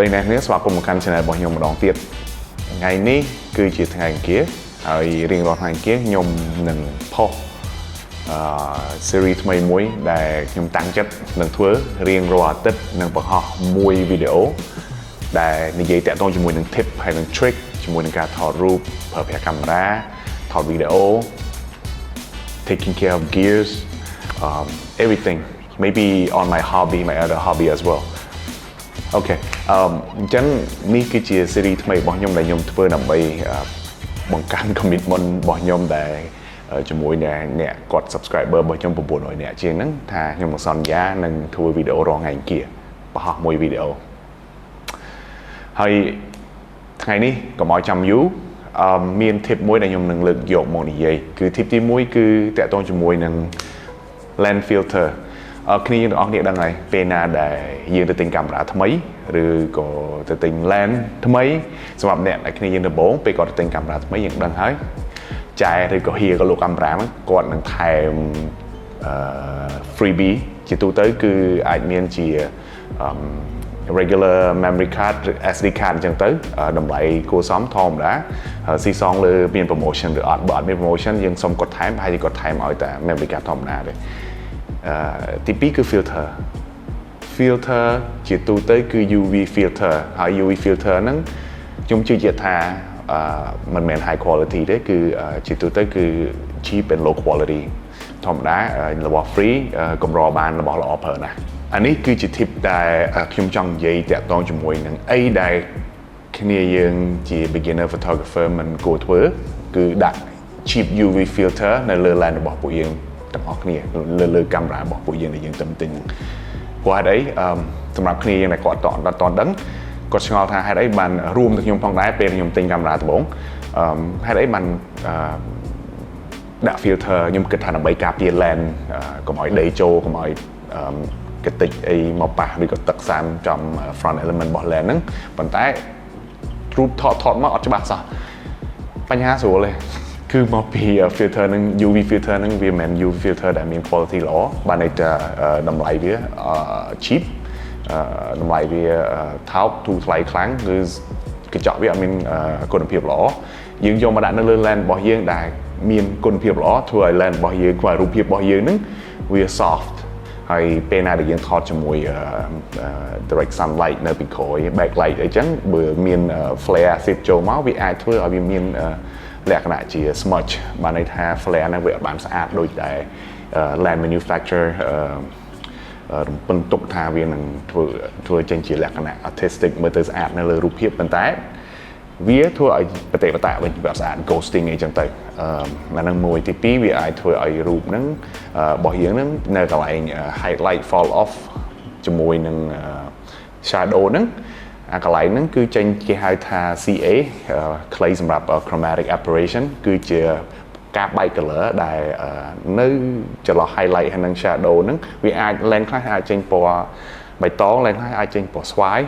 lên này nếu mà cùng một căn channel bao nhiêu một đón tiết ngày ní cứ chỉ ngày kia rồi riêng rồi ngày kia nhôm nâng po series mấy muối để nhôm tăng chất nâng thưa riêng rồi tích nâng bậc họ mùi video để như vậy tại tôi chỉ mùi nâng tip hay nâng trick chỉ mùi nâng cả thọรูป เปิด camera ถอด video taking care of gears everything maybe on my other hobby as well okay ចឹងនេះគឺជា series ថ្មីរបស់ខ្ញុំដែលខ្ញុំធ្វើដើម្បីបង្កើន commitment របស់ខ្ញុំដែលជាមួយអ្នកគាត់ subscriber របស់ខ្ញុំ 900 នាក់ជាងហ្នឹងថាខ្ញុំនឹងសន្យានឹងធ្វើវីដេអូរាល់ថ្ងៃគៀបោះមួយវីដេអូហើយថ្ងៃនេះកុំឲ្យចាំយូរមាន tip មួយដែលខ្ញុំនឹងលើកយកមកនិយាយគឺ tip ទី1គឺតាក់ទងជាមួយនឹង lens filter គ្នាយើងទាំងអស់គ្នាដឹងហើយពេលណាដែលយើងទៅទិញកាមេរ៉ាថ្មីឬក៏ទៅទិញ lens ថ្មីសម្រាប់អ្នកដែលគ្នាយើងដំបូងពេលគាត់ទៅទិញកាមេរ៉ាថ្មីយើងដឹងហើយចែឬក៏ហៀក៏លោកកាមេរ៉ាហ្នឹងគាត់នឹងថែមfreebie ជាទូទៅគឺអាចមានជាregular memory card SD card អញ្ចឹងទៅតម្លៃគួរសមធម្មតាស៊ីសងលើមាន promotion ឬអត់បើអត់មាន promotion យើងសុំគាត់ថែមហើយគាត់ថែមឲ្យតែ memory card ធម្មតាទេទី2គឺ filter ជាទូទៅគឺ UV filter ហើយ UV filter ហ្នឹងខ្ញុំជឿជាក់ថាមិនមែន high quality ទេគឺជាទូទៅគឺ cheap and low quality ធម្មតារបស់ free កម្របានរបស់ល្អប្រើណាស់អានេះគឺជា tip ដែលខ្ញុំចង់និយាយតាក់ទងជាមួយនឹងអីដែលគ្នាយើងជា beginner photographer មិនគួរធ្វើគឺដាក់ cheap UV filter នៅលើ lens របស់ពួកយើងទាំងអស់គ្នាលើកាមេរ៉ារបស់ពួកយើងដែលយើងទិញព្រោះហេតុអីសម្រាប់គ្នាយើងដែលគាត់អត់តន់ដឹងគាត់ឆ្ងល់ថាហេតុអីបានរួមទៅខ្ញុំផងដែរពេលខ្ញុំទិញកាមេរ៉ាដំបូងហេតុអីបានដាក់ filter ខ្ញុំគិតថាដើម្បីការពារ lens កុំឲ្យដីចូលកុំឲ្យកតិចអីមកប៉ះឬក៏ទឹកសាមចំ front element របស់ lens ហ្នឹងប៉ុន្តែរូបថតមកអត់ច្បាស់សោះបញ្ហាស្រួលទេគឺមកពី filter ហ្នឹង UV filter ហ្នឹងវាមិនមែន UV filter ដែលមាន quality ល្អបានន័យថាតម្លៃវា cheap តម្លៃវាថោកទូថ្លៃខ្លាំងគឺកញ្ចក់វាអត់មានគុណភាពល្អយើងយកមកដាក់នៅលើ lens របស់យើងដែលមានគុណភាពល្អធ្វើឲ្យ lens របស់យើងធ្វើឲ្យរូបភាពរបស់យើងហ្នឹងវា soft ហើយពេលណាដែលយើងថតជាមួយ direct sunlight នៅពីក្រោយ backlight អីចឹងបើមាន flare សិតចូលមកវាអាចធ្វើឲ្យវាមានលក្ខណៈជា smudge បានន័យថា flare ហ្នឹងវាអត់បានស្អាតដូចតែ lens manufacturer រំពឹងទុកថាវានឹងធ្វើចេញជាលក្ខណៈ artistic មើលទៅស្អាតនៅលើរូបភាពប៉ុន្តែវាធ្វើឲ្យបតិបតៈវិញវាស្អាត ghosting អីចឹងទៅអាហ្នឹងមួយទី2វាអាចធ្វើឲ្យរូបហ្នឹងរបស់យើងហ្នឹងនៅកន្លែង highlight fall off ជាមួយនឹង shadow ហ្នឹងអាកន្លែងហ្នឹងគឺចេញគេហៅថា CA ខ្លីសម្រាប់ chromatic aberration គឺជាការបែក color ដែលនៅចន្លោះ highlight ហើយនិង shadow ហ្នឹងវាអាច lens ខ្លះអាចចេញពណ៌បៃតង lens ខ្លះអាចចេញពណ៌ស្វាយ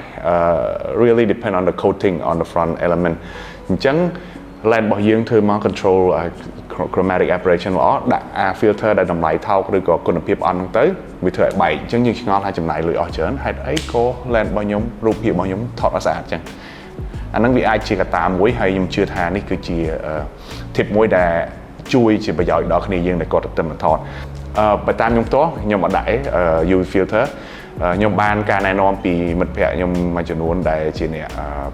really depend on the coating on the front element អញ្ចឹង lens របស់យើងធ្វើមក control chromatic aberration ល្អដាក់ filter ដែលតម្លៃថោកឬក៏គុណភាពអន់ហ្នឹងទៅវាធ្វើឲ្យបែកអញ្ចឹងយើងឆ្ងល់ថាចំណាយលុយអស់ច្រើនហេតុអីក៏ lens របស់ខ្ញុំរូបភាពរបស់ខ្ញុំថតអត់ស្អាតអញ្ចឹងអាហ្នឹងវាអាចជាកត្តាមួយហើយខ្ញុំជឿថានេះគឺជា tip មួយដែលជួយជាប្រយោជន៍ដល់គ្នាយើងដែលគាត់ទៅថតបើតាមខ្ញុំផ្ទាល់ខ្ញុំអត់ដាក់ UV filter ខ្ញុំបានការណែនាំពីមិត្តភ័ក្តិខ្ញុំមួយចំនួនដែលជាអ្នក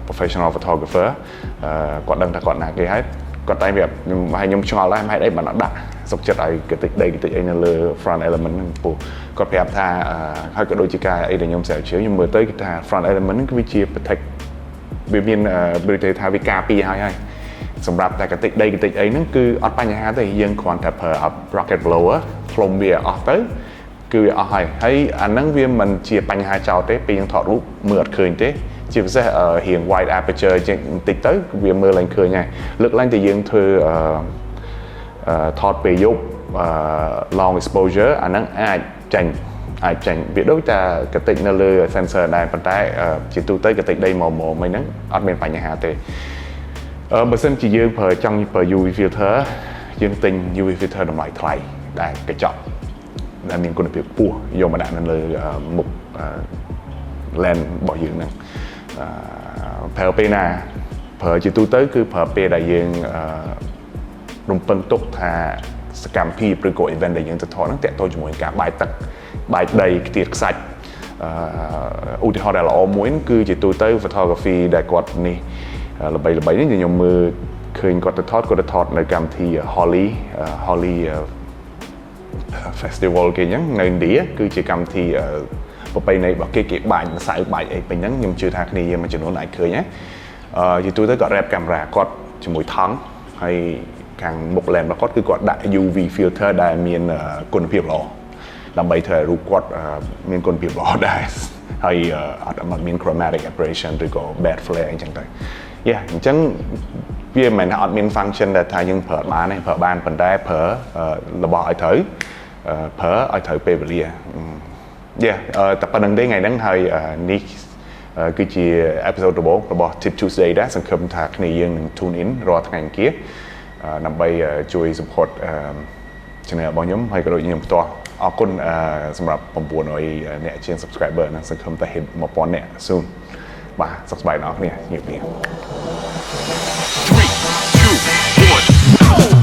professional photographer គាត់ដឹងថាគាត់ណាគេហើយគាត់តែវាខ្ញុំឆ្ងល់ដែរហេតុអីបានអត់ដាក់សុខចិត្តឲ្យកតិចដីកតិចអីនៅលើ front element ហ្នឹងព្រោះគាត់ប្រាប់ថាហើយក៏ដូចជាការអីដែលខ្ញុំស្រាវជ្រាវខ្ញុំមើលទៅគេថា front element ហ្នឹងគឺវាជា protect វាមានដូចទៅថាវាការពារហើយសម្រាប់តែកតិចដីកតិចអីហ្នឹងគឺអត់បញ្ហាទេយើងគ្រាន់តែប្រើ rocket blower ផ្លុំវាអស់ទៅគឺវាអស់ហើយអាហ្នឹងវាមិនជាបញ្ហាចោលទេពេលយើងថតរូបមើលអត់ឃើញទេជាពិសេសរៀង wide aperture ជាងបន្តិចទៅវាមើលឡើងឃើញហើយលើកឡើងតែយើងធ្វើថតពេលយប់ long exposure អាហ្នឹងអាចចេញវាដូចតែកតិចនៅលើ sensor ដែរប៉ុន្តែជាទូទៅកតិចដីមកអីហ្នឹងអត់មានបញ្ហាទេបើសិនជាយើងចង់ប្រើ UV filter យើងទិញ UV filter តម្លៃថ្លៃដែលកញ្ចក់ដែលមានគុណភាពខ្ពស់យកមកដាក់នៅលើមុខ lens របស់យើងហ្នឹង ប្រើពេលណាប្រើជាទូទៅគឺប្រើពេលដែលយើងរំពឹងទុកថាសកម្មភាពឬក៏ event ដែលយើងទៅថតហ្នឹងតាក់ទងជាមួយការបាយទឹកបាយដីខ្ទាតខ្សាច់ឧទាហរណ៍ដែលល្អមួយគឺជាទូទៅ photography ដែលគាត់នេះល្បីៗនេះខ្ញុំមើលឃើញគាត់ទៅថតនៅកម្មវិធី Holly Festival គេអញ្ចឹងនៅឥណ្ឌាគឺជាកម្មវិធីប្រពៃណីរបស់គេបាចម្សៅបាយអីពេញហ្នឹងខ្ញុំជឿថាគ្នាមួយចំនួនអាចឃើញជាទូទៅគាត់ rep កាមេរ៉ាគាត់ជាមួយថង់ហើយខាងមុខ lens របស់គាត់គឺគាត់ដាក់ UV filter ដែលមានគុណភាពល្អដើម្បីធ្វើឲ្យរូបគាត់មានគុណភាពល្អដែរហើយអត់មាន chromatic aberration ឬក៏ bad flare អីចឹងទៅអញ្ចឹងវាមិនមែនថាអត់មាន function ដែលថាយើងប្រើបានទេប្រើបានប៉ុន្តែប្រើរបស់ឲ្យត្រូវប្រើឲ្យត្រូវពេលវេលាតែប៉ុណ្្នឹងទេថ្ងៃហ្នឹងហើយនេះគឺជា episode ដំបូងរបស់ Tip Tuesday ដែរសង្ឃឹមថាគ្នាយើងនឹង tune in រាល់ថ្ងៃអង្គារដើម្បីជួយ support channel របស់ខ្ញុំហើយក៏ដូចខ្ញុំផ្ទាល់អរគុណសម្រាប់900អ្នកជាង subscriber ណាសង្ឃឹមតែ hit 1000អ្នក soon បាទសុខសប្បាយដល់អ្នកគ្នា 3, 2, 1